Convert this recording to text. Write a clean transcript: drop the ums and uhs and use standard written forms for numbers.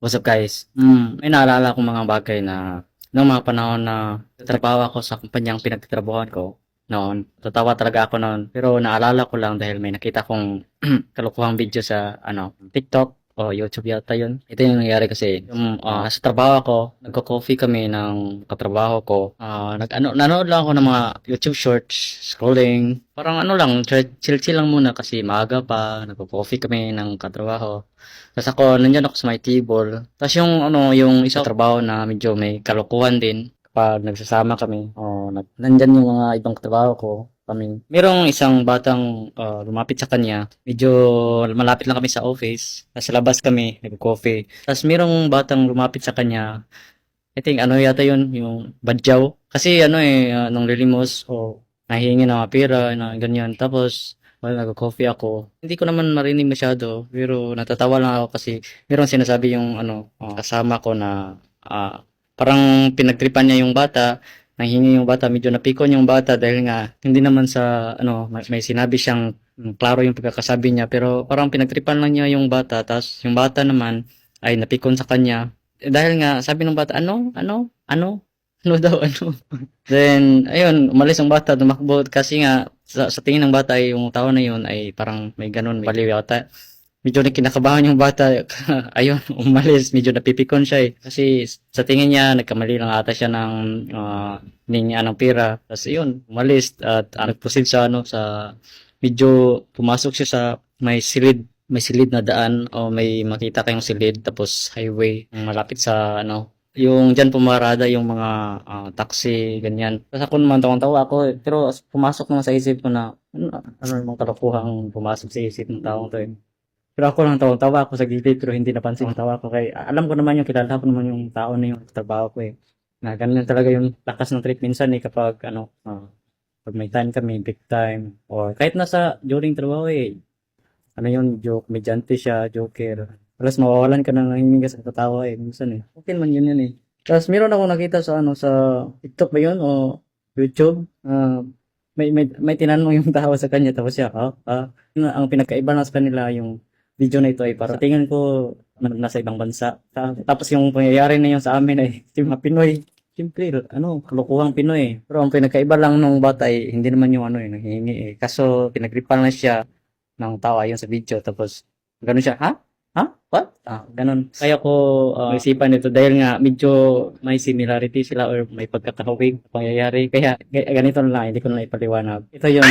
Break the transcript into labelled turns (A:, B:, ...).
A: What's up guys? May naalala akong mga bagay na noong mga panahon na trabaho ako sa kumpanyang pinagtatrabahoan ko noon. Tatawa talaga ako noon. Pero naalala ko lang dahil may nakita kong kalukuhang video sa TikTok o YouTube yata yun. Ito yung nangyari kasi. Sa trabaho ako, nagko-coffee kami ng katrabaho ko. Nanood lang ako ng mga YouTube shorts, scrolling. Parang chill-chill lang muna kasi maaga pa. Nagko-coffee kami ng katrabaho. Tapos nandyan ako sa my table. Tapos yung isang trabaho na medyo may kalokohan din kapag nagsasama kami. Nandyan yung mga ibang trabaho ko. Merong isang batang lumapit sa kanya. Medyo malapit lang kami sa office. Nasa labas kami, nag-coffee. Tapos merong batang lumapit sa kanya. I think yata yun, yung badyaw. Kasi nung lilimos o nahihingi ng mga pera, na ganyan. Tapos nag-coffee ako. Hindi ko naman marinig masyado, pero natatawa lang ako kasi meron sinasabi yung kasama ko na parang pinagtripan niya yung bata, nanghingi yung bata, medyo napikon yung bata dahil nga hindi naman sa may sinabi siyang klaro yung pagkakasabi niya, pero parang pinagtripan lang niya yung bata, tapos yung bata naman ay napikon sa kanya. Dahil nga sabi ng bata, ano daw, ano. Then, ayun, umalis ang bata, tumakbo kasi nga sa tingin ng bata ay yung tao na yun ay parang may ganun, may baliw yata. Medyo kinakabahan yung bata. Ayun, umalis, medyo napipikon siya eh. Kasi sa tingin niya, nagkamali lang ata siya ng hiningi ng pera. Tapos yun, umalis at nagproceed sa medyo pumasok siya sa may silid na daan o may makita kayong silid tapos highway malapit sa yung dyan pumarada yung mga taxi, ganyan. Tapos ako naman tawang-tawa ako, pero pumasok naman sa isip ko na, ano namang kalokohang pumasok sa isip ng taong to eh. Pero ako lang tawang-tawa ako sa gilid, pero hindi napansin ang tawa ko kay, alam ko naman kilala ko naman yung tao na yung trabaho ko eh. Na ganun talaga yung lakas ng trip minsan eh kapag pag may time kami, big time, or kahit nasa during trabaho eh, joke, medyante siya, joker. Alas mawawalan ka na ng sa tatawa eh, minsan eh. Okay man yun eh. Tapos meron ako nakita sa sa TikTok ba yun o YouTube. May tinanong yung tao sa kanya tapos siya, ang pinagkaiba na sa kanila yung video na ito ay para tingin ko nasa ibang bansa. Tapos yung pangyayari na yun sa amin ay yung mga Pinoy. Siyempre, kalokohang Pinoy. Pero ang pinagkaiba lang nung bata ay hindi naman yung nanghihingi eh. Kaso pinagripan lang siya ng tao ayon sa video tapos gano'n siya, ha? What? Ganun. Kaya ko isipan nito dahil nga medyo may similarity sila or may pagkakahawig na pangyayari. Kaya ganito na lang, hindi ko na ipaliwanag. Ito yung...